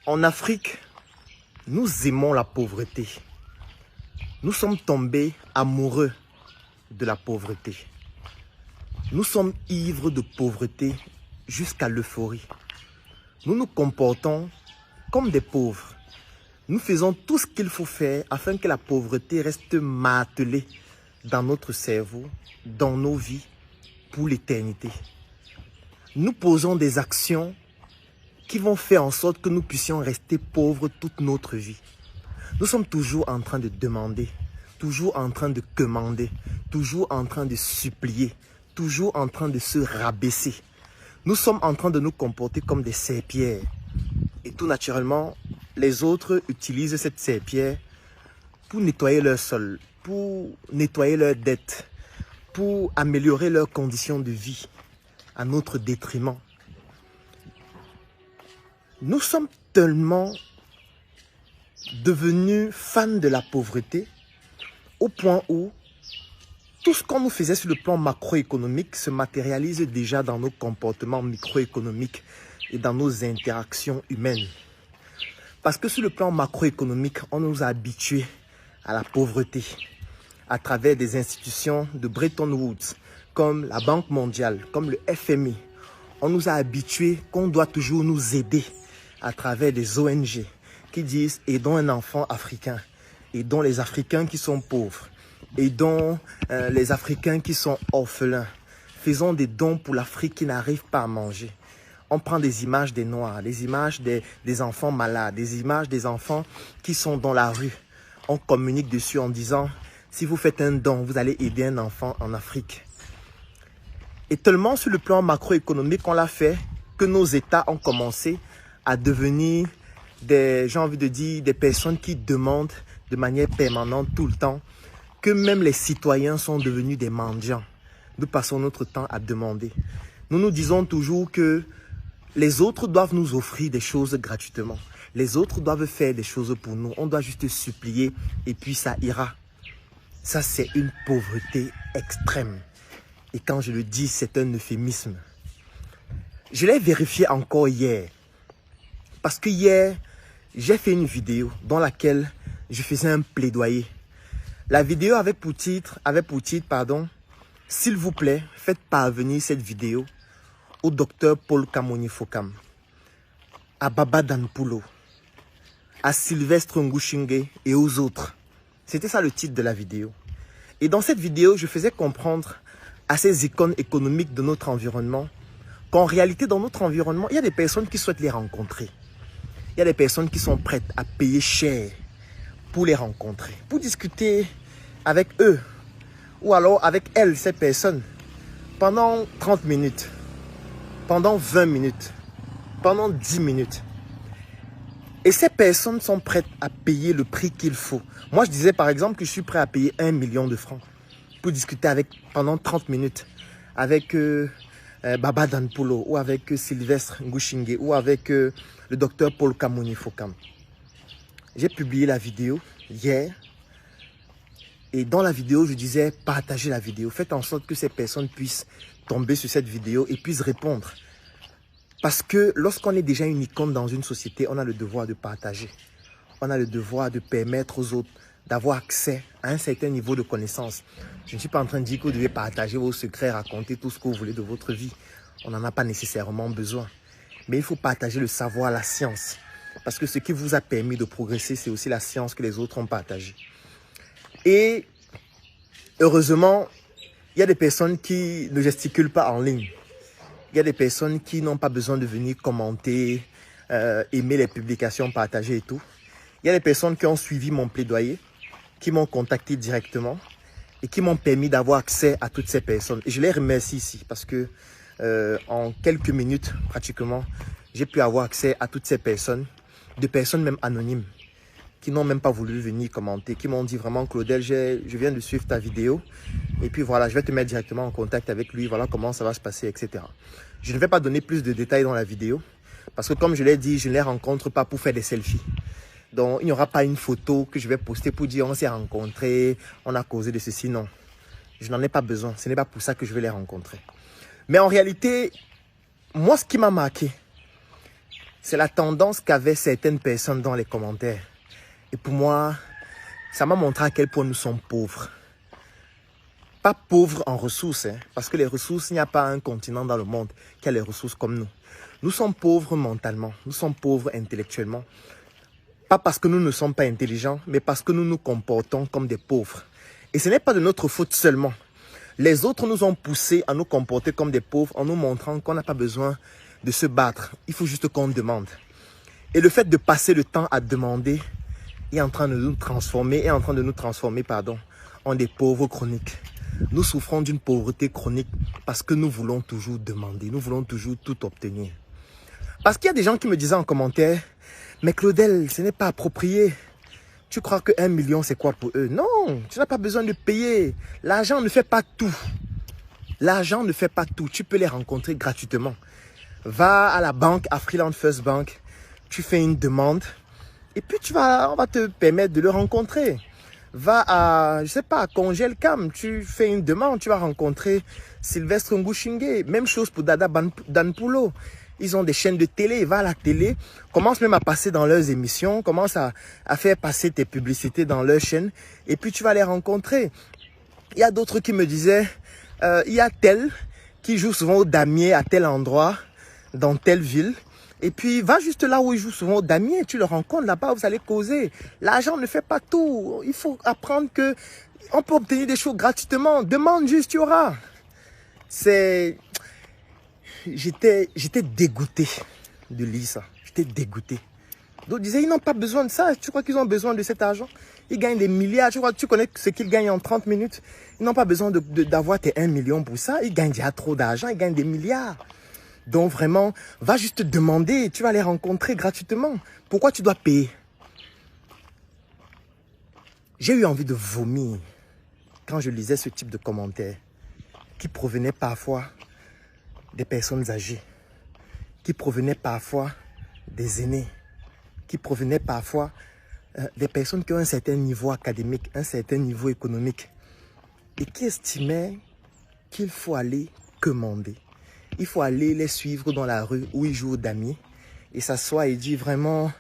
En Afrique, nous aimons la pauvreté. Nous sommes tombés amoureux de la pauvreté. Nous sommes ivres de pauvreté jusqu'à l'euphorie. Nous nous comportons comme des pauvres. Nous faisons tout ce qu'il faut faire afin que la pauvreté reste martelée dans notre cerveau, dans nos vies, pour l'éternité. Nous posons des actions qui vont faire en sorte que nous puissions rester pauvres toute notre vie. Nous sommes toujours en train de demander, toujours en train de commander, toujours en train de supplier, toujours en train de se rabaisser. Nous sommes en train de nous comporter comme des serpillères. Et tout naturellement, les autres utilisent cette serpillière pour nettoyer leur sol, pour nettoyer leurs dettes, pour améliorer leurs conditions de vie à notre détriment. Nous sommes tellement devenus fans de la pauvreté au point où tout ce qu'on nous faisait sur le plan macroéconomique se matérialise déjà dans nos comportements microéconomiques et dans nos interactions humaines. Parce que sur le plan macroéconomique, on nous a habitués à la pauvreté à travers des institutions de Bretton Woods comme la Banque mondiale, comme le FMI. On nous a habitués qu'on doit toujours nous aider à travers des ONG qui disent « aidons un enfant africain », aidons les Africains qui sont pauvres, aidons les Africains qui sont orphelins, faisons des dons pour l'Afrique qui n'arrive pas à manger. On prend des images des Noirs, des images des enfants malades, des images des enfants qui sont dans la rue. On communique dessus en disant « si vous faites un don, vous allez aider un enfant en Afrique ». Et tellement sur le plan macroéconomique, on l'a fait que nos États ont commencé à devenir des personnes qui demandent de manière permanente tout le temps, que même les citoyens sont devenus des mendiants. Nous passons notre temps à demander. Nous nous disons toujours que les autres doivent nous offrir des choses gratuitement. Les autres doivent faire des choses pour nous. On doit juste supplier et puis ça ira. Ça, c'est une pauvreté extrême. Et quand je le dis, c'est un euphémisme. Je l'ai vérifié encore hier. Parce que hier, j'ai fait une vidéo dans laquelle je faisais un plaidoyer. La vidéo avait pour titre, s'il vous plaît, faites parvenir cette vidéo au docteur Paul Kamoni Fokam, à Baba Danpulo, à Sylvestre Ngushinge et aux autres. C'était ça le titre de la vidéo. Et dans cette vidéo, je faisais comprendre à ces icônes économiques de notre environnement qu'en réalité, dans notre environnement, il y a des personnes qui souhaitent les rencontrer. Il y a des personnes qui sont prêtes à payer cher pour les rencontrer, pour discuter avec eux ou alors avec elles, ces personnes, pendant 30 minutes, pendant 20 minutes, pendant 10 minutes. Et ces personnes sont prêtes à payer le prix qu'il faut. Moi, je disais par exemple que je suis prêt à payer 1 million de francs pour discuter pendant 30 minutes avec Baba Danpulo ou avec Sylvestre Ngushinge ou avec le docteur Paul Kamoni Fokam. J'ai publié la vidéo hier et dans la vidéo, je disais partagez la vidéo. Faites en sorte que ces personnes puissent tomber sur cette vidéo et puissent répondre. Parce que lorsqu'on est déjà une icône dans une société, on a le devoir de partager. On a le devoir de permettre aux autres d'avoir accès à un certain niveau de connaissance. Je ne suis pas en train de dire que vous devez partager vos secrets, raconter tout ce que vous voulez de votre vie. On n'en a pas nécessairement besoin. Mais il faut partager le savoir, la science. Parce que ce qui vous a permis de progresser, c'est aussi la science que les autres ont partagée. Et heureusement, il y a des personnes qui ne gesticulent pas en ligne. Il y a des personnes qui n'ont pas besoin de venir commenter, aimer les publications, partager et tout. Il y a des personnes qui ont suivi mon plaidoyer, qui m'ont contacté directement et qui m'ont permis d'avoir accès à toutes ces personnes. Et je les remercie ici parce que en quelques minutes, pratiquement, j'ai pu avoir accès à toutes ces personnes, des personnes même anonymes, qui n'ont même pas voulu venir commenter, qui m'ont dit vraiment Claudel, je viens de suivre ta vidéo et puis voilà, je vais te mettre directement en contact avec lui, voilà comment ça va se passer, etc. Je ne vais pas donner plus de détails dans la vidéo parce que comme je l'ai dit, je ne les rencontre pas pour faire des selfies. Donc il n'y aura pas une photo que je vais poster pour dire on s'est rencontrés, on a causé de ceci, non. Je n'en ai pas besoin, ce n'est pas pour ça que je vais les rencontrer. Mais en réalité, moi ce qui m'a marqué, C'est la tendance qu'avaient certaines personnes dans les commentaires. Et pour moi, ça m'a montré à quel point nous sommes pauvres. Pas pauvres en ressources, parce que les ressources, il n'y a pas un continent dans le monde qui a les ressources comme nous. Nous sommes pauvres mentalement, nous sommes pauvres intellectuellement. Pas parce que nous ne sommes pas intelligents, mais parce que nous nous comportons comme des pauvres. Et ce n'est pas de notre faute seulement. Les autres nous ont poussés à nous comporter comme des pauvres en nous montrant qu'on n'a pas besoin de se battre. Il faut juste qu'on demande. Et le fait de passer le temps à demander est en train de nous transformer, en des pauvres chroniques. Nous souffrons d'une pauvreté chronique parce que nous voulons toujours demander, nous voulons toujours tout obtenir. Parce qu'il y a des gens qui me disaient en commentaire, mais Claudel, ce n'est pas approprié. Tu crois que 1 million, c'est quoi pour eux? Non, tu n'as pas besoin de payer. L'argent ne fait pas tout. L'argent ne fait pas tout. Tu peux les rencontrer gratuitement. Va à la banque, à Freeland First Bank. Tu fais une demande. Et puis, on va te permettre de le rencontrer. Va à, je sais pas, à Congelcam. Tu fais une demande. Tu vas rencontrer Sylvestre Ngouchingue. Même chose pour Dada Danpulo. Ils ont des chaînes de télé, va à la télé, commence même à passer dans leurs émissions, commence à faire passer tes publicités dans leurs chaînes, et puis tu vas les rencontrer. Il y a d'autres qui me disaient, il y a tel qui joue souvent au damier à tel endroit, dans telle ville, et puis va juste là où il joue souvent au damier, tu le rencontres là-bas, vous allez causer. L'argent ne fait pas tout, il faut apprendre que on peut obtenir des choses gratuitement, demande juste, tu auras. J'étais dégoûté de lire ça. J'étais dégoûté. D'autres disaient, ils n'ont pas besoin de ça. Tu crois qu'ils ont besoin de cet argent? Ils gagnent des milliards. Tu connais ce qu'ils gagnent en 30 minutes. Ils n'ont pas besoin d'avoir tes 1 million pour ça. Ils gagnent déjà trop d'argent. Ils gagnent des milliards. Donc vraiment, va juste demander. Tu vas les rencontrer gratuitement. Pourquoi tu dois payer? J'ai eu envie de vomir quand je lisais ce type de commentaires qui provenaient parfois des personnes âgées, qui provenaient parfois des aînés, qui provenaient parfois des personnes qui ont un certain niveau académique, un certain niveau économique, et qui estimaient qu'il faut aller commander. Il faut aller les suivre dans la rue où ils jouent au damier et s'asseoir et dire vraiment,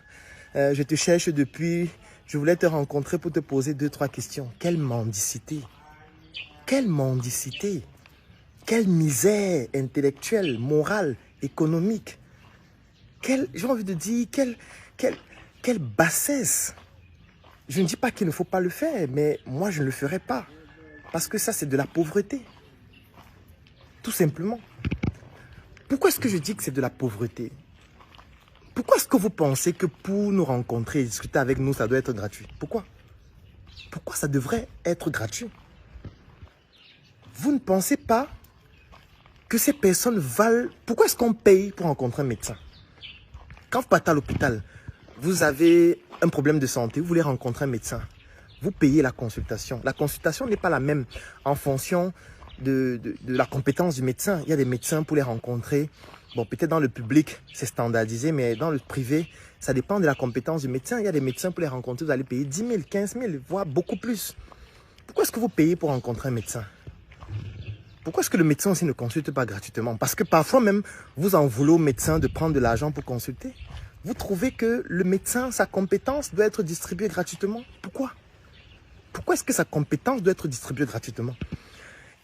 je te cherche depuis, je voulais te rencontrer pour te poser 2-3 questions. Quelle mendicité! Quelle mendicité! Quelle misère intellectuelle, morale, économique. J'ai envie de dire, quelle bassesse. Je ne dis pas qu'il ne faut pas le faire, mais moi je ne le ferai pas. Parce que ça c'est de la pauvreté. Tout simplement. Pourquoi est-ce que je dis que c'est de la pauvreté? Pourquoi est-ce que vous pensez que pour nous rencontrer et discuter avec nous, ça doit être gratuit? Pourquoi? Pourquoi ça devrait être gratuit? Vous ne pensez pas que ces personnes valent... Pourquoi est-ce qu'on paye pour rencontrer un médecin? Quand vous partez à l'hôpital, vous avez un problème de santé, vous voulez rencontrer un médecin, vous payez la consultation. La consultation n'est pas la même en fonction de la compétence du médecin. Il y a des médecins pour les rencontrer. Bon, peut-être dans le public, c'est standardisé, mais dans le privé, ça dépend de la compétence du médecin. Il y a des médecins pour les rencontrer, vous allez payer 10 000, 15 000, voire beaucoup plus. Pourquoi est-ce que vous payez pour rencontrer un médecin? Pourquoi est-ce que le médecin aussi ne consulte pas gratuitement? Parce que parfois même, vous en voulez au médecin de prendre de l'argent pour consulter. Vous trouvez que le médecin, sa compétence doit être distribuée gratuitement? Pourquoi? Pourquoi est-ce que sa compétence doit être distribuée gratuitement?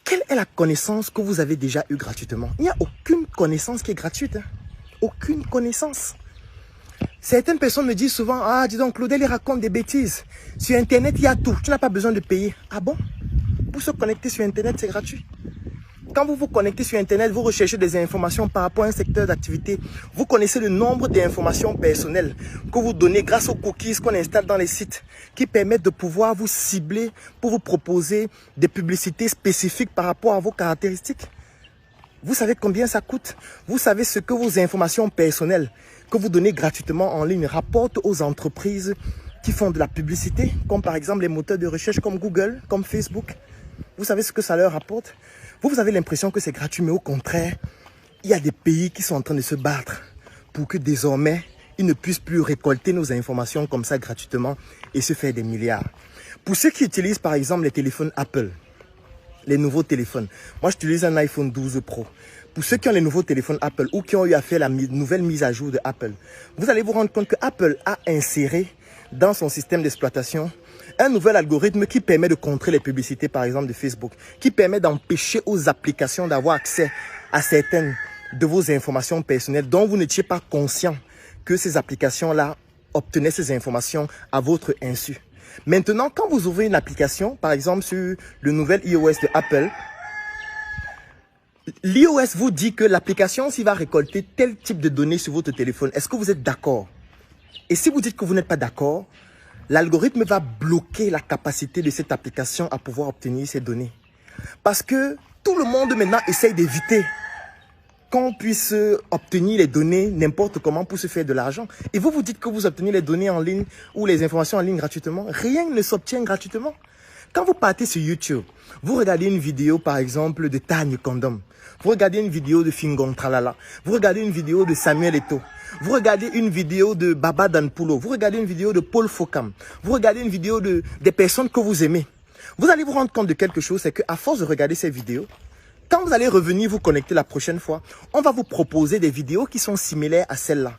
Quelle est la connaissance que vous avez déjà eue gratuitement? Il n'y a aucune connaissance qui est gratuite. Aucune connaissance. Certaines personnes me disent souvent, ah, dis donc, Claudel, il raconte des bêtises. Sur Internet, il y a tout. Tu n'as pas besoin de payer. Ah bon? Pour se connecter sur Internet, c'est gratuit. Quand vous vous connectez sur Internet, vous recherchez des informations par rapport à un secteur d'activité. Vous connaissez le nombre d'informations personnelles que vous donnez grâce aux cookies qu'on installe dans les sites qui permettent de pouvoir vous cibler pour vous proposer des publicités spécifiques par rapport à vos caractéristiques. Vous savez combien ça coûte? Vous savez ce que vos informations personnelles que vous donnez gratuitement en ligne rapportent aux entreprises qui font de la publicité, comme par exemple les moteurs de recherche comme Google, comme Facebook. Vous savez ce que ça leur rapporte? Vous avez l'impression que c'est gratuit, mais au contraire, il y a des pays qui sont en train de se battre pour que désormais, ils ne puissent plus récolter nos informations comme ça gratuitement et se faire des milliards. Pour ceux qui utilisent par exemple les téléphones Apple, les nouveaux téléphones, moi j'utilise un iPhone 12 Pro. pour ceux qui ont les nouveaux téléphones Apple ou qui ont eu à faire la nouvelle mise à jour de Apple, vous allez vous rendre compte que Apple a inséré dans son système d'exploitation un nouvel algorithme qui permet de contrer les publicités, par exemple, de Facebook, qui permet d'empêcher aux applications d'avoir accès à certaines de vos informations personnelles dont vous n'étiez pas conscient que ces applications-là obtenaient ces informations à votre insu. Maintenant, quand vous ouvrez une application, par exemple sur le nouvel iOS de Apple, l'iOS vous dit que l'application s'il va récolter tel type de données sur votre téléphone. Est-ce que vous êtes d'accord? Et si vous dites que vous n'êtes pas d'accord, l'algorithme va bloquer la capacité de cette application à pouvoir obtenir ces données. Parce que tout le monde maintenant essaye d'éviter qu'on puisse obtenir les données n'importe comment pour se faire de l'argent. Et vous vous dites que vous obtenez les données en ligne ou les informations en ligne gratuitement. Rien ne s'obtient gratuitement. Quand vous partez sur YouTube, vous regardez une vidéo par exemple de Tanya Condom. Vous regardez une vidéo de Fingon Tralala. Vous regardez une vidéo de Samuel Eto'o. Vous regardez une vidéo de Baba Danpulo. Vous regardez une vidéo de Paul Fokam. Vous regardez une vidéo des personnes que vous aimez. Vous allez vous rendre compte de quelque chose, c'est qu'à force de regarder ces vidéos, quand vous allez revenir vous connecter la prochaine fois, on va vous proposer des vidéos qui sont similaires à celles-là.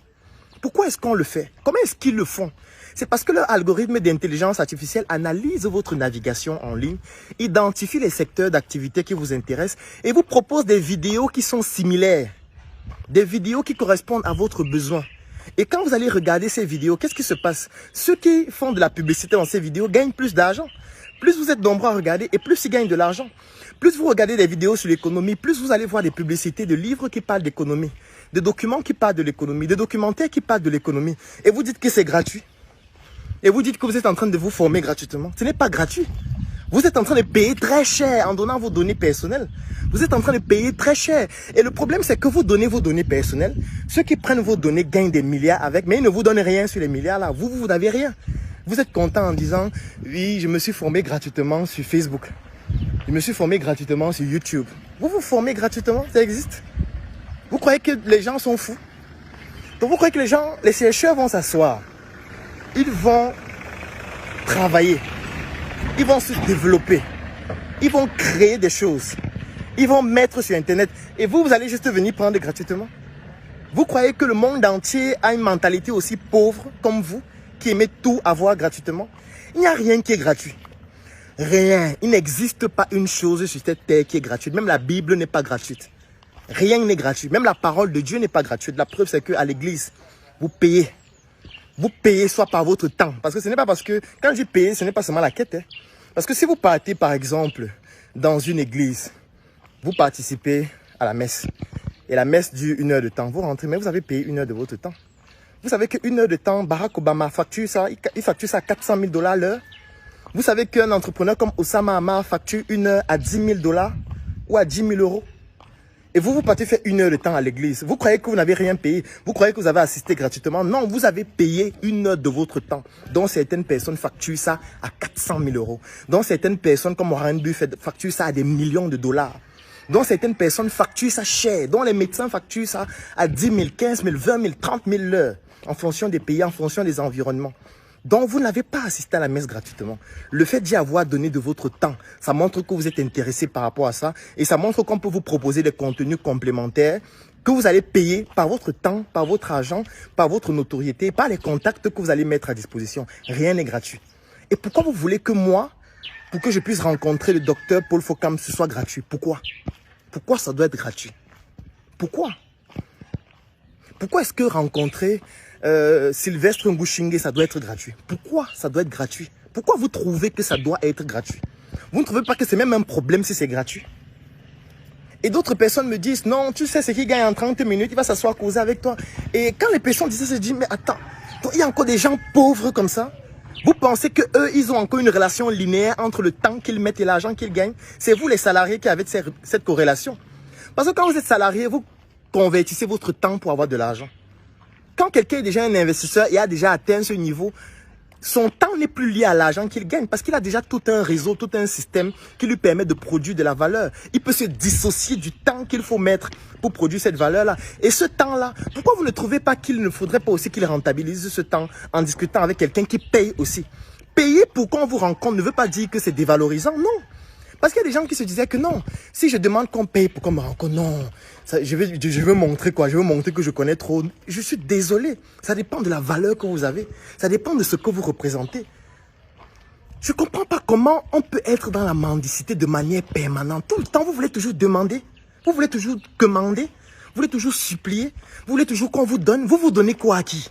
Pourquoi est-ce qu'on le fait? Comment est-ce qu'ils le font? C'est parce que leur algorithme d'intelligence artificielle analyse votre navigation en ligne, identifie les secteurs d'activité qui vous intéressent et vous propose des vidéos qui sont similaires. Des vidéos qui correspondent à votre besoin. Et quand vous allez regarder ces vidéos, qu'est-ce qui se passe? Ceux qui font de la publicité dans ces vidéos gagnent plus d'argent. Plus vous êtes nombreux à regarder et plus ils gagnent de l'argent. Plus vous regardez des vidéos sur l'économie, plus vous allez voir des publicités de livres qui parlent d'économie, de documents qui parlent de l'économie, de documentaires qui parlent de l'économie. Et vous dites que c'est gratuit. Et vous dites que vous êtes en train de vous former gratuitement. Ce n'est pas gratuit. Vous êtes en train de payer très cher en donnant vos données personnelles. Vous êtes en train de payer très cher. Et le problème, c'est que vous donnez vos données personnelles. Ceux qui prennent vos données gagnent des milliards avec, mais ils ne vous donnent rien sur les milliards là. Vous n'avez rien. Vous êtes content en disant, oui, je me suis formé gratuitement sur Facebook. Je me suis formé gratuitement sur YouTube. Vous vous formez gratuitement, ça existe. Vous croyez que les gens sont fous? Donc vous croyez que les chercheurs vont s'asseoir. Ils vont travailler. Ils vont se développer. Ils vont créer des choses. Ils vont mettre sur Internet. Et vous allez juste venir prendre gratuitement. Vous croyez que le monde entier a une mentalité aussi pauvre comme vous, qui aimez tout avoir gratuitement? Il n'y a rien qui est gratuit. Rien. Il n'existe pas une chose sur cette terre qui est gratuite. Même la Bible n'est pas gratuite. Rien n'est gratuit. Même la parole de Dieu n'est pas gratuite. La preuve, c'est qu'à l'église, vous payez. Vous payez soit par votre temps. Parce que ce n'est pas parce que, quand je dis payer, ce n'est pas seulement la quête. Parce que si vous partez, par exemple, dans une église, vous participez à la messe. Et la messe dure 1 heure de temps. Vous rentrez, mais vous avez payé 1 heure de votre temps. Vous savez que 1 heure de temps, Barack Obama facture ça, il facture ça à 400 000 $ l'heure. Vous savez qu'un entrepreneur comme Osama Hamar facture 1 heure à 10 000 $ ou à 10 000 €. Et vous partez faire 1 heure de temps à l'église. Vous croyez que vous n'avez rien payé. Vous croyez que vous avez assisté gratuitement. Non, vous avez payé 1 heure de votre temps. Dont certaines personnes facturent ça à 400 000 €. Dont certaines personnes comme Warren Buffett facturent ça à des millions de dollars. Dont certaines personnes facturent ça cher. Dont les médecins facturent ça à 10 000, 15 000, 20 000, 30 000 l'heure. En fonction des pays, en fonction des environnements. Donc, vous n'avez pas assisté à la messe gratuitement. Le fait d'y avoir donné de votre temps, ça montre que vous êtes intéressé par rapport à ça. Et ça montre qu'on peut vous proposer des contenus complémentaires que vous allez payer par votre temps, par votre argent, par votre notoriété, par les contacts que vous allez mettre à disposition. Rien n'est gratuit. Et pourquoi vous voulez que moi, pour que je puisse rencontrer le docteur Paul Fokam, ce soit gratuit? Pourquoi? Pourquoi ça doit être gratuit? Pourquoi? Pourquoi est-ce que rencontrer Sylvestre Ngouchingue, ça doit être gratuit? Pourquoi ça doit être gratuit? Pourquoi vous trouvez que ça doit être gratuit? Vous ne trouvez pas que c'est même un problème si c'est gratuit? Et d'autres personnes me disent, non, tu sais ce qu'il gagne en 30 minutes, il va s'asseoir causer avec toi. Et quand les personnes disent ça, je dis, mais attends, il y a encore des gens pauvres comme ça? Vous pensez que eux, ils ont encore une relation linéaire entre le temps qu'ils mettent et l'argent qu'ils gagnent? C'est vous les salariés qui avez cette corrélation. Parce que quand vous êtes salarié, vous convertissez votre temps pour avoir de l'argent. Quand quelqu'un est déjà un investisseur et a déjà atteint ce niveau, son temps n'est plus lié à l'argent qu'il gagne parce qu'il a déjà tout un réseau, tout un système qui lui permet de produire de la valeur. Il peut se dissocier du temps qu'il faut mettre pour produire cette valeur-là. Et ce temps-là, pourquoi vous ne trouvez pas qu'il ne faudrait pas aussi qu'il rentabilise ce temps en discutant avec quelqu'un qui paye aussi? Payer pour qu'on vous rencontre ne veut pas dire que c'est dévalorisant, non. Parce qu'il y a des gens qui se disaient que non, si je demande qu'on paye pour qu'on me rencontre, non, ça, je veux montrer quoi, je veux montrer que je connais trop. Je suis désolé, ça dépend de la valeur que vous avez, ça dépend de ce que vous représentez. Je ne comprends pas comment on peut être dans la mendicité de manière permanente. Tout le temps, vous voulez toujours demander, vous voulez toujours commander, vous voulez toujours supplier, vous voulez toujours qu'on vous donne. Vous donnez quoi à qui?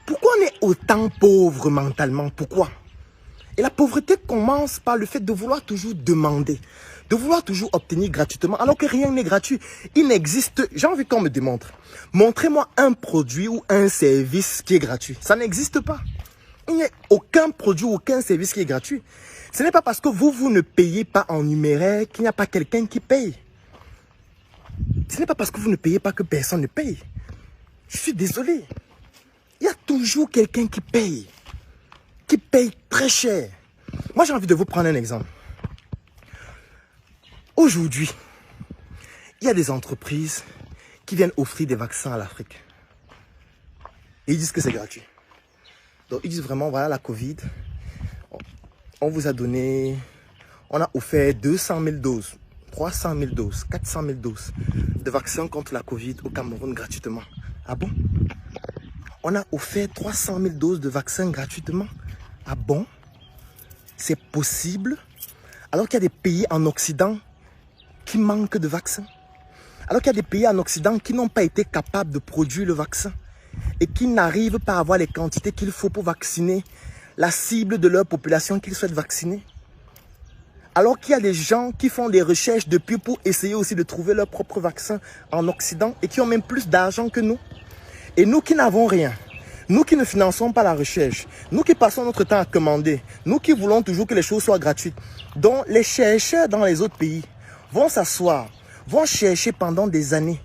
Pourquoi on est autant pauvre mentalement? Pourquoi? Et la pauvreté commence par le fait de vouloir toujours demander, de vouloir toujours obtenir gratuitement, alors que rien n'est gratuit. Il n'existe, j'ai envie qu'on me démontre. Montrez-moi un produit ou un service qui est gratuit. Ça n'existe pas. Il n'y a aucun produit, aucun service qui est gratuit. Ce n'est pas parce que vous ne payez pas en numéraire qu'il n'y a pas quelqu'un qui paye. Ce n'est pas parce que vous ne payez pas que personne ne paye. Je suis désolé. Il y a toujours quelqu'un qui paye très cher. Moi, j'ai envie de vous prendre un exemple. Aujourd'hui, il y a des entreprises qui viennent offrir des vaccins à l'Afrique. Et ils disent que c'est gratuit. Donc, ils disent vraiment, voilà la Covid, on vous a donné, on a offert 200 000 doses, 300 000 doses, 400 000 doses de vaccins contre la Covid au Cameroun gratuitement. Ah bon? On a offert 300 000 doses de vaccins gratuitement. Ah bon? C'est possible? Alors qu'il y a des pays en Occident qui manquent de vaccins. Alors qu'il y a des pays en Occident qui n'ont pas été capables de produire le vaccin. Et qui n'arrivent pas à avoir les quantités qu'il faut pour vacciner la cible de leur population qu'ils souhaitent vacciner. Alors qu'il y a des gens qui font des recherches depuis pour essayer aussi de trouver leur propre vaccin en Occident et qui ont même plus d'argent que nous. Et nous qui n'avons rien, nous qui ne finançons pas la recherche, nous qui passons notre temps à commander, nous qui voulons toujours que les choses soient gratuites, dont les chercheurs dans les autres pays vont s'asseoir, vont chercher pendant des années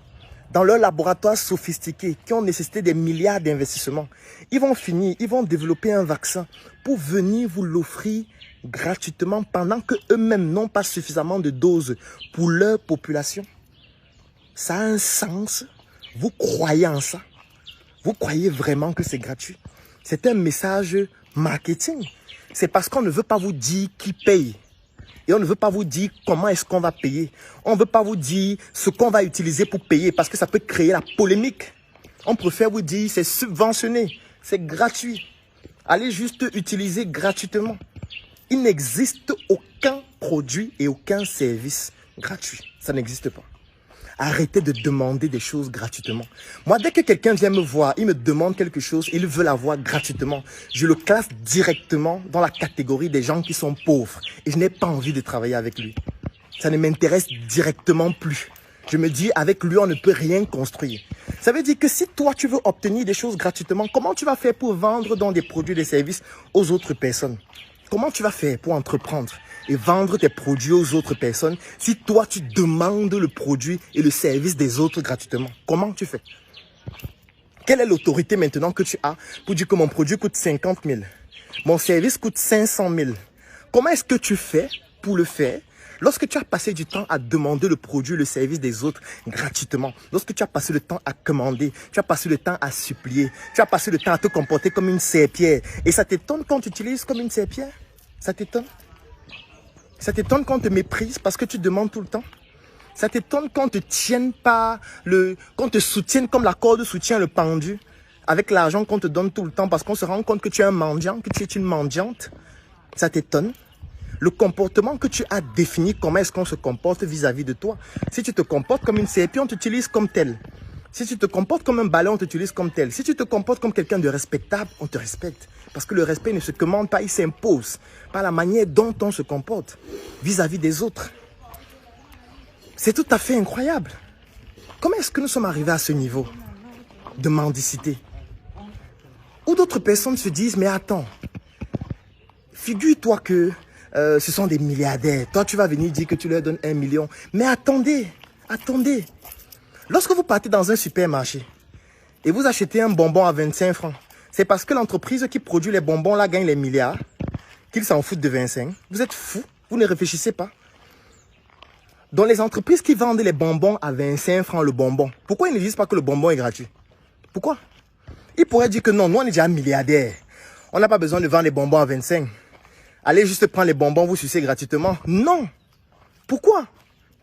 dans leurs laboratoires sophistiqués qui ont nécessité des milliards d'investissements. Ils vont finir, ils vont développer un vaccin pour venir vous l'offrir gratuitement pendant qu'eux-mêmes n'ont pas suffisamment de doses pour leur population. Ça a un sens? Vous croyez en ça? Vous croyez vraiment que c'est gratuit? C'est un message marketing. C'est parce qu'on ne veut pas vous dire qui paye. Et on ne veut pas vous dire comment est-ce qu'on va payer. On ne veut pas vous dire ce qu'on va utiliser pour payer parce que ça peut créer la polémique. On préfère vous dire c'est subventionné, c'est gratuit. Allez juste utiliser gratuitement. Il n'existe aucun produit et aucun service gratuit. Ça n'existe pas. Arrêtez de demander des choses gratuitement. Moi, dès que quelqu'un vient me voir, il me demande quelque chose, il veut l'avoir gratuitement. Je le classe directement dans la catégorie des gens qui sont pauvres. Et je n'ai pas envie de travailler avec lui. Ça ne m'intéresse directement plus. Je me dis, avec lui, on ne peut rien construire. Ça veut dire que si toi, tu veux obtenir des choses gratuitement, comment tu vas faire pour vendre dans des produits et des services aux autres personnes? Comment tu vas faire pour entreprendre et vendre tes produits aux autres personnes si toi, tu demandes le produit et le service des autres gratuitement? Comment tu fais? Quelle est l'autorité maintenant que tu as pour dire que mon produit coûte 50 000, mon service coûte 500 000? Comment est-ce que tu fais pour le faire lorsque tu as passé du temps à demander le produit et le service des autres gratuitement? Lorsque tu as passé le temps à commander, tu as passé le temps à supplier, tu as passé le temps à te comporter comme une serpillère. Et ça t'étonne qu'on t'utilise comme une serpillère? Ça t'étonne? Ça t'étonne qu'on te méprise parce que tu demandes tout le temps? Ça t'étonne qu'on te tienne pas qu'on te soutienne comme la corde soutient le pendu avec l'argent qu'on te donne tout le temps parce qu'on se rend compte que tu es un mendiant, que tu es une mendiante? Ça t'étonne? Le comportement que tu as défini, comment est-ce qu'on se comporte vis-à-vis de toi? Si tu te comportes comme une serpillère, on t'utilise comme tel. Si tu te comportes comme un ballon, on t'utilise comme tel. Si tu te comportes comme quelqu'un de respectable, on te respecte. Parce que le respect ne se commande pas, il s'impose par la manière dont on se comporte vis-à-vis des autres. C'est tout à fait incroyable. Comment est-ce que nous sommes arrivés à ce niveau de mendicité? Où d'autres personnes se disent, mais attends, figure-toi que ce sont des milliardaires. Toi, tu vas venir dire que tu leur donnes 1 million. Mais attendez, attendez. Lorsque vous partez dans un supermarché et vous achetez un bonbon à 25 francs, c'est parce que l'entreprise qui produit les bonbons là gagne les milliards, qu'ils s'en foutent de 25. Vous êtes fous, vous ne réfléchissez pas. Dans les entreprises qui vendent les bonbons à 25 francs le bonbon, pourquoi ils ne disent pas que le bonbon est gratuit? Pourquoi? Ils pourraient dire que non, nous on est déjà milliardaires. On n'a pas besoin de vendre les bonbons à 25. Allez juste prendre les bonbons, vous sucez gratuitement. Non! Pourquoi?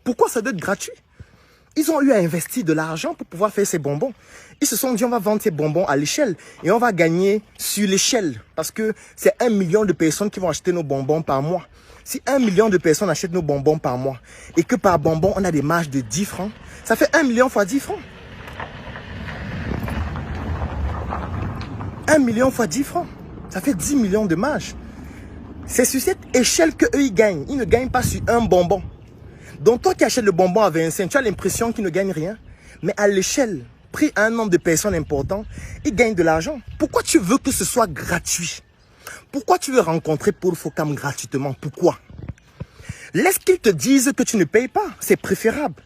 Pourquoi ça doit être gratuit? Ils ont eu à investir de l'argent pour pouvoir faire ces bonbons. Ils se sont dit, on va vendre ces bonbons à l'échelle et on va gagner sur l'échelle. Parce que c'est 1 million de personnes qui vont acheter nos bonbons par mois. Si 1 million de personnes achètent nos bonbons par mois et que par bonbon, on a des marges de 10 francs, ça fait 1 million fois 10 francs. 1 million fois 10 francs, ça fait 10 millions de marge. C'est sur cette échelle qu'eux, ils gagnent. Ils ne gagnent pas sur un bonbon. Donc toi qui achètes le bonbon à 25, tu as l'impression qu'ils ne gagnent rien. Mais à l'échelle, pris à un nombre de personnes important, ils gagnent de l'argent. Pourquoi tu veux que ce soit gratuit? Pourquoi tu veux rencontrer Paul Fokam gratuitement? Pourquoi? Laisse qu'ils te disent que tu ne payes pas. C'est préférable.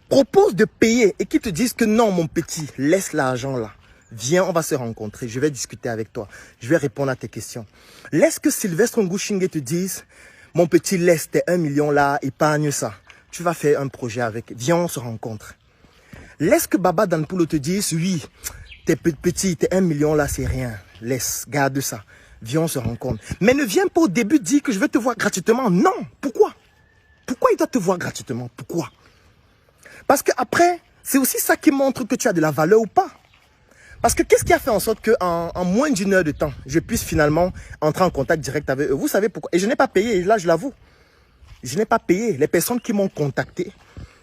Propose de payer et qu'ils te disent que non, mon petit, laisse l'argent là. Viens, on va se rencontrer. Je vais discuter avec toi. Je vais répondre à tes questions. Laisse que Sylvestre Ngouchingue te dise, mon petit, laisse tes 1 million là, épargne ça. Tu vas faire un projet avec. Viens, on se rencontre. Laisse que Baba Danpoulo te dise, oui, tes petits, tes 1 million là, c'est rien. Laisse, garde ça. Viens, on se rencontre. Mais ne viens pas au début dire que je vais te voir gratuitement. Non. Pourquoi? Pourquoi il doit te voir gratuitement? Pourquoi? Parce qu'après, c'est aussi ça qui montre que tu as de la valeur ou pas. Parce que qu'est-ce qui a fait en sorte qu'en moins d'une heure de temps, je puisse finalement entrer en contact direct avec eux? Vous savez pourquoi? Et je n'ai pas payé, là je l'avoue. Je n'ai pas payé. Les personnes qui m'ont contacté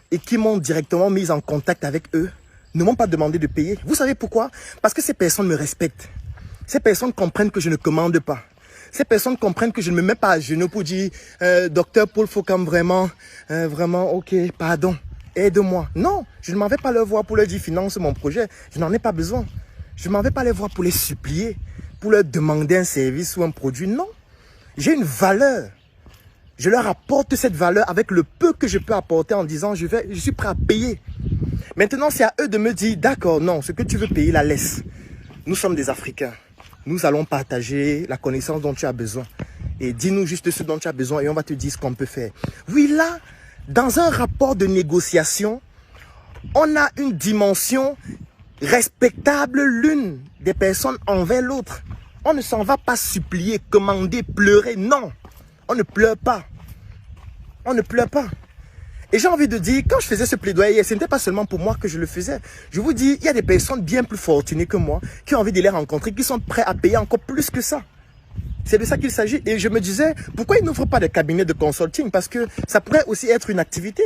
et qui m'ont directement mis en contact avec eux ne m'ont pas demandé de payer. Vous savez pourquoi? Parce que ces personnes me respectent. Ces personnes comprennent que je ne commande pas. Ces personnes comprennent que je ne me mets pas à genoux pour dire docteur Paul Fokam, vraiment, ok, pardon, aide-moi. Non, je ne m'en vais pas leur voir pour leur dire finance mon projet. Je n'en ai pas besoin. Je ne m'en vais pas les voir pour les supplier, pour leur demander un service ou un produit. Non, j'ai une valeur. Je leur apporte cette valeur avec le peu que je peux apporter en disant je suis prêt à payer. Maintenant, c'est à eux de me dire d'accord, non, ce que tu veux payer, la laisse. Nous sommes des Africains. Nous allons partager la connaissance dont tu as besoin. Et dis-nous juste ce dont tu as besoin et on va te dire ce qu'on peut faire. Oui, là, dans un rapport de négociation, on a une dimension respectable l'une des personnes envers l'autre. On ne s'en va pas supplier, commander, pleurer. Non, on ne pleure pas. On ne pleure pas. Et j'ai envie de dire, quand je faisais ce plaidoyer, ce n'était pas seulement pour moi que je le faisais. Je vous dis, il y a des personnes bien plus fortunées que moi qui ont envie de les rencontrer, qui sont prêts à payer encore plus que ça. C'est de ça qu'il s'agit. Et je me disais, pourquoi ils n'ouvrent pas des cabinets de consulting? Parce que ça pourrait aussi être une activité.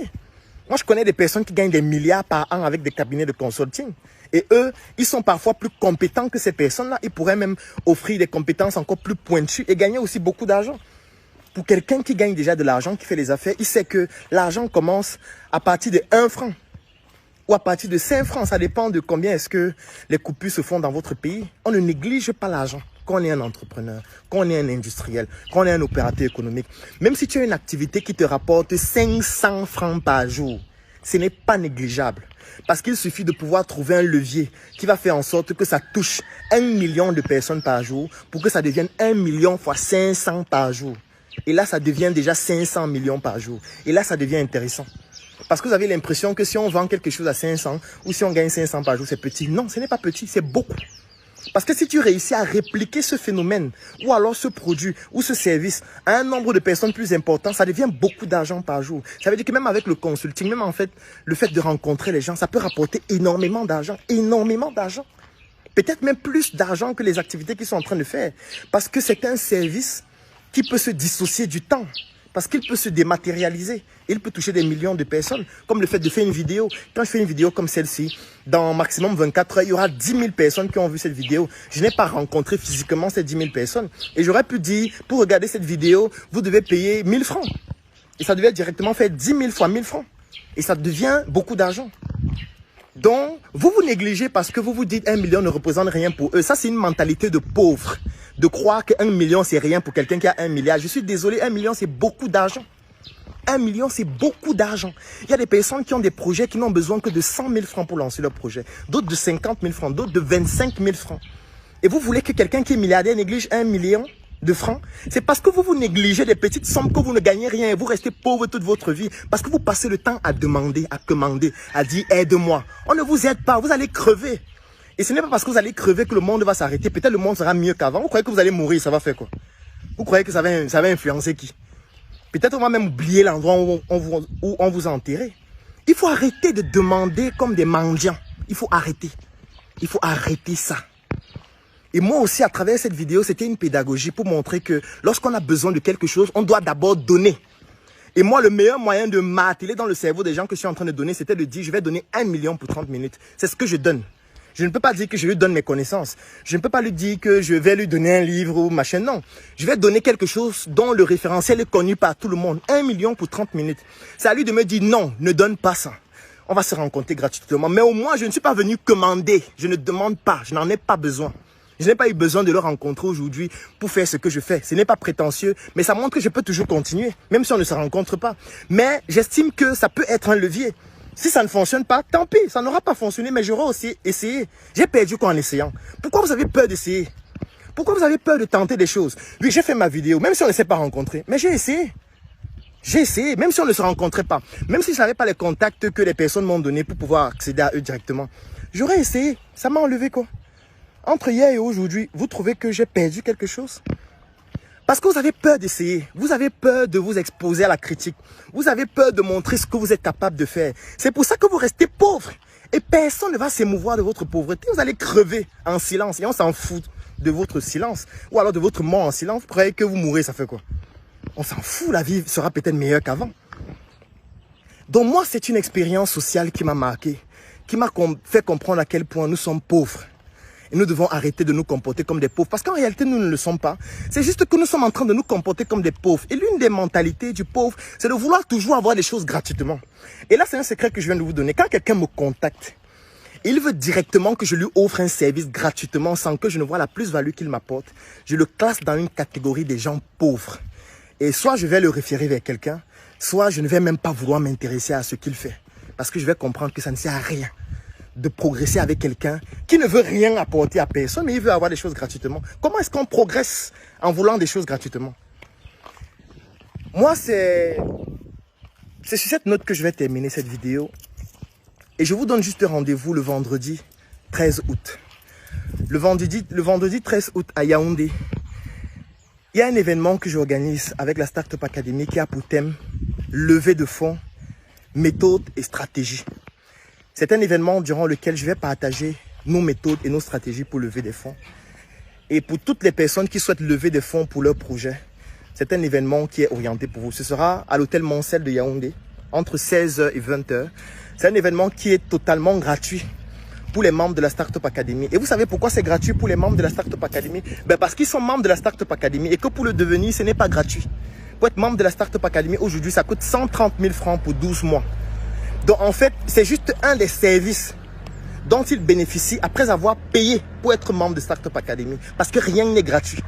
Moi, je connais des personnes qui gagnent des milliards par an avec des cabinets de consulting. Et eux, ils sont parfois plus compétents que ces personnes-là. Ils pourraient même offrir des compétences encore plus pointues et gagner aussi beaucoup d'argent. Pour quelqu'un qui gagne déjà de l'argent, qui fait les affaires, il sait que l'argent commence à partir de 1 franc ou à partir de 5 francs. Ça dépend de combien est-ce que les coupures se font dans votre pays. On ne néglige pas l'argent. Quand on est un entrepreneur, quand on est un industriel, quand on est un opérateur économique, même si tu as une activité qui te rapporte 500 francs par jour, ce n'est pas négligeable. Parce qu'il suffit de pouvoir trouver un levier qui va faire en sorte que ça touche 1 million de personnes par jour pour que ça devienne 1 million fois 500 par jour. Et là, ça devient déjà 500 millions par jour. Et là, ça devient intéressant. Parce que vous avez l'impression que si on vend quelque chose à 500 ou si on gagne 500 par jour, c'est petit. Non, ce n'est pas petit, c'est beaucoup. Parce que si tu réussis à répliquer ce phénomène ou alors ce produit ou ce service à un nombre de personnes plus important, ça devient beaucoup d'argent par jour. Ça veut dire que même avec le consulting, même en fait, le fait de rencontrer les gens, ça peut rapporter énormément d'argent. Énormément d'argent. Peut-être même plus d'argent que les activités qu'ils sont en train de faire. Parce que c'est un service qui peut se dissocier du temps. Parce qu'il peut se dématérialiser. Il peut toucher des millions de personnes. Comme le fait de faire une vidéo. Quand je fais une vidéo comme celle-ci, dans maximum 24 heures, il y aura 10 000 personnes qui ont vu cette vidéo. Je n'ai pas rencontré physiquement ces 10 000 personnes. Et j'aurais pu dire, pour regarder cette vidéo, vous devez payer 1000 francs. Et ça devait directement faire 10 000 fois 1000 francs. Et ça devient beaucoup d'argent. Donc, vous vous négligez parce que vous vous dites 1 million ne représente rien pour eux. Ça, c'est une mentalité de pauvre. De croire que 1 million, c'est rien pour quelqu'un qui a 1 milliard. Je suis désolé, 1 million, c'est beaucoup d'argent. 1 million, c'est beaucoup d'argent. Il y a des personnes qui ont des projets qui n'ont besoin que de 100 000 francs pour lancer leur projet. D'autres de 50 000 francs, d'autres de 25 000 francs. Et vous voulez que quelqu'un qui est milliardaire néglige 1 million de francs? C'est parce que vous négligez des petites sommes que vous ne gagnez rien et vous restez pauvre toute votre vie. Parce que vous passez le temps à demander, à commander, à dire aide-moi. On ne vous aide pas, vous allez crever. Et ce n'est pas parce que vous allez crever que le monde va s'arrêter. Peut-être le monde sera mieux qu'avant. Vous croyez que vous allez mourir, ça va faire quoi? Vous croyez que ça va influencer qui? Peut-être on va même oublier l'endroit où on vous a enterré. Il faut arrêter de demander comme des mendiants. Il faut arrêter. Il faut arrêter ça. Et moi aussi, à travers cette vidéo, c'était une pédagogie pour montrer que lorsqu'on a besoin de quelque chose, on doit d'abord donner. Et moi, le meilleur moyen de marteler dans le cerveau des gens que je suis en train de donner, c'était de dire, je vais donner 1 million pour 30 minutes. C'est ce que je donne. Je ne peux pas dire que je lui donne mes connaisses. Je ne peux pas lui dire que je vais lui donner un livre ou machin. Non. Je vais donner quelque chose dont le référentiel est connu par tout le monde. 1 million pour 30 minutes. C'est à lui de me dire non, ne donne pas ça. On va se rencontrer gratuitement. Mais au moins, je ne suis pas venu commander. Je ne demande pas. Je n'en ai pas besoin. Je n'ai pas eu besoin de le rencontrer aujourd'hui pour faire ce que je fais. Ce n'est pas prétentieux, mais ça montre que je peux toujours continuer, même si on ne se rencontre pas. Mais j'estime que ça peut être un levier. Si ça ne fonctionne pas, tant pis, ça n'aura pas fonctionné, mais j'aurai aussi essayé. J'ai perdu quoi en essayant? Pourquoi vous avez peur d'essayer? Pourquoi vous avez peur de tenter des choses? Oui, j'ai fait ma vidéo, même si on ne s'est pas rencontré, mais j'ai essayé. J'ai essayé, même si on ne se rencontrait pas, même si je n'avais pas les contacts que les personnes m'ont donnés pour pouvoir accéder à eux directement. J'aurais essayé, ça m'a enlevé quoi? Entre hier et aujourd'hui, vous trouvez que j'ai perdu quelque chose? Parce que vous avez peur d'essayer. Vous avez peur de vous exposer à la critique. Vous avez peur de montrer ce que vous êtes capable de faire. C'est pour ça que vous restez pauvre. Et personne ne va s'émouvoir de votre pauvreté. Vous allez crever en silence. Et on s'en fout de votre silence. Ou alors de votre mort en silence. Vous croyez que vous mourrez, ça fait quoi? On s'en fout. La vie sera peut-être meilleure qu'avant. Donc moi, c'est une expérience sociale qui m'a marqué. Qui m'a fait comprendre à quel point nous sommes pauvres. Et nous devons arrêter de nous comporter comme des pauvres. Parce qu'en réalité, nous ne le sommes pas. C'est juste que nous sommes en train de nous comporter comme des pauvres. Et l'une des mentalités du pauvre, c'est de vouloir toujours avoir des choses gratuitement. Et là, c'est un secret que je viens de vous donner. Quand quelqu'un me contacte, il veut directement que je lui offre un service gratuitement sans que je ne vois la plus-value qu'il m'apporte. Je le classe dans une catégorie des gens pauvres. Et soit je vais le référer vers quelqu'un, soit je ne vais même pas vouloir m'intéresser à ce qu'il fait. Parce que je vais comprendre que ça ne sert à rien de progresser avec quelqu'un qui ne veut rien apporter à personne, mais il veut avoir des choses gratuitement. Comment est-ce qu'on progresse en voulant des choses gratuitement? Moi, c'est sur cette note que je vais terminer cette vidéo. Et je vous donne juste rendez-vous le vendredi 13 août. Le vendredi 13 août à Yaoundé, il y a un événement que j'organise avec la Startup Academy qui a pour thème levée de fonds, méthodes et stratégies. C'est un événement durant lequel je vais partager nos méthodes et nos stratégies pour lever des fonds. Et pour toutes les personnes qui souhaitent lever des fonds pour leur projet, c'est un événement qui est orienté pour vous. Ce sera à l'hôtel Moncel de Yaoundé, entre 16h et 20h. C'est un événement qui est totalement gratuit pour les membres de la Startup Academy. Et vous savez pourquoi c'est gratuit pour les membres de la Startup Academy? Parce qu'ils sont membres de la Startup Academy et que pour le devenir, ce n'est pas gratuit. Pour être membre de la Startup Academy, aujourd'hui, ça coûte 130 000 francs pour 12 mois. Donc en fait, c'est juste un des services dont ils bénéficient après avoir payé pour être membre de Startup Academy. Parce que rien n'est gratuit.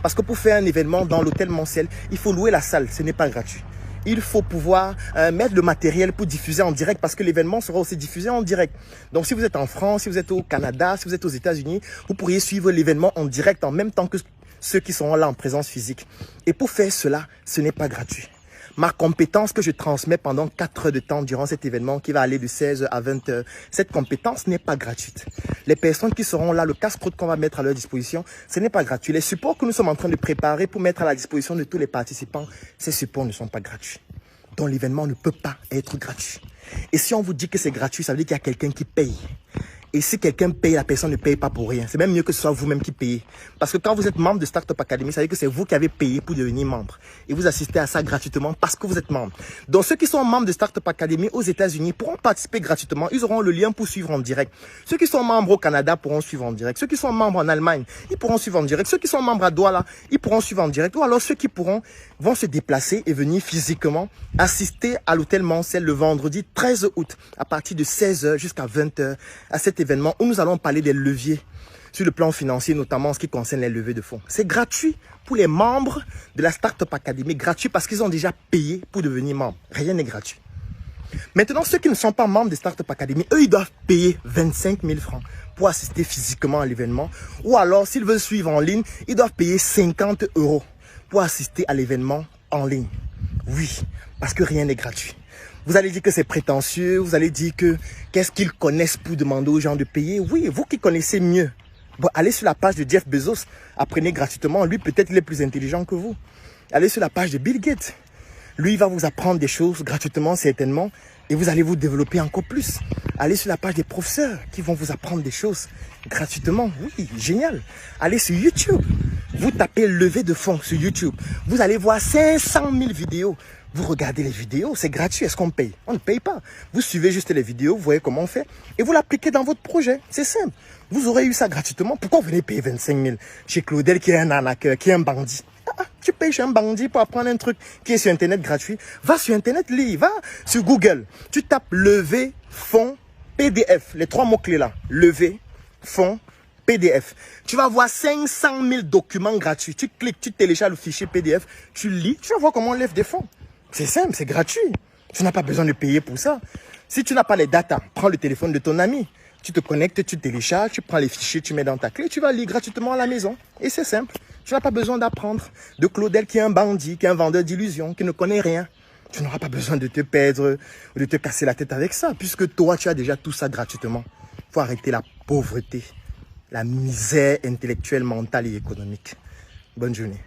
Parce que pour faire un événement dans l'hôtel Moncel, il faut louer la salle, ce n'est pas gratuit. Il faut pouvoir mettre le matériel pour diffuser en direct parce que l'événement sera aussi diffusé en direct. Donc si vous êtes en France, si vous êtes au Canada, si vous êtes aux États-Unis, vous pourriez suivre l'événement en direct en même temps que ceux qui seront là en présence physique. Et pour faire cela, ce n'est pas gratuit. Ma compétence que je transmets pendant 4 heures de temps durant cet événement qui va aller de 16h à 20h, cette compétence n'est pas gratuite. Les personnes qui seront là, le casse-croûte qu'on va mettre à leur disposition, ce n'est pas gratuit. Les supports que nous sommes en train de préparer pour mettre à la disposition de tous les participants, ces supports ne sont pas gratuits. Donc l'événement ne peut pas être gratuit. Et si on vous dit que c'est gratuit, ça veut dire qu'il y a quelqu'un qui paye. Et si quelqu'un paye, la personne ne paye pas pour rien. C'est même mieux que ce soit vous-même qui payez. Parce que quand vous êtes membre de Startup Academy, ça veut dire que c'est vous qui avez payé pour devenir membre. Et vous assistez à ça gratuitement parce que vous êtes membre. Donc ceux qui sont membres de Startup Academy aux États-Unis pourront participer gratuitement. Ils auront le lien pour suivre en direct. Ceux qui sont membres au Canada pourront suivre en direct. Ceux qui sont membres en Allemagne, ils pourront suivre en direct. Ceux qui sont membres à Douala, ils pourront suivre en direct. Ou alors ceux qui vont se déplacer et venir physiquement assister à l'hôtel Moncel le vendredi 13 août à partir de 16h jusqu'à 20h à cet événement où nous allons parler des leviers sur le plan financier, notamment en ce qui concerne les levées de fonds. C'est gratuit pour les membres de la Startup Academy, gratuit parce qu'ils ont déjà payé pour devenir membres. Rien n'est gratuit. Maintenant, ceux qui ne sont pas membres de Startup Academy, eux, ils doivent payer 25 000 francs pour assister physiquement à l'événement. Ou alors, s'ils veulent suivre en ligne, ils doivent payer 50 € pour assister à l'événement en ligne. Oui, parce que rien n'est gratuit. Vous allez dire que c'est prétentieux, vous allez dire que qu'est-ce qu'ils connaissent pour demander aux gens de payer. Oui, vous qui connaissez mieux. Bon, allez sur la page de Jeff Bezos, apprenez gratuitement. Lui, peut-être, il est plus intelligent que vous. Allez sur la page de Bill Gates. Lui, il va vous apprendre des choses gratuitement, certainement, et vous allez vous développer encore plus. Allez sur la page des professeurs qui vont vous apprendre des choses gratuitement. Oui, génial. Allez sur YouTube. Vous tapez levée de fonds sur YouTube. Vous allez voir 500 000 vidéos. Vous regardez les vidéos, c'est gratuit. Est-ce qu'on paye? On ne paye pas. Vous suivez juste les vidéos, vous voyez comment on fait, et vous l'appliquez dans votre projet. C'est simple. Vous aurez eu ça gratuitement. Pourquoi vous venez payer 25 000 chez Claudel qui est un arnaqueur, qui est un bandit? Tu payes chez un bandit pour apprendre un truc qui est sur Internet gratuit. Va sur Internet, lis. Va sur Google. Tu tapes levée, fonds, PDF. Les 3 mots-clés là. Levée, fonds, PDF. Tu vas voir 500 000 documents gratuits. Tu cliques, tu télécharges le fichier PDF, tu lis, tu vas voir comment on lève des fonds. C'est simple, c'est gratuit. Tu n'as pas besoin de payer pour ça. Si tu n'as pas les datas, prends le téléphone de ton ami. Tu te connectes, tu télécharges, tu prends les fichiers, tu mets dans ta clé, tu vas lire gratuitement à la maison. Et c'est simple. Tu n'as pas besoin d'apprendre de Claudel qui est un bandit, qui est un vendeur d'illusions, qui ne connaît rien. Tu n'auras pas besoin de te perdre ou de te casser la tête avec ça, puisque toi, tu as déjà tout ça gratuitement. Il faut arrêter la pauvreté, la misère intellectuelle, mentale et économique. Bonne journée.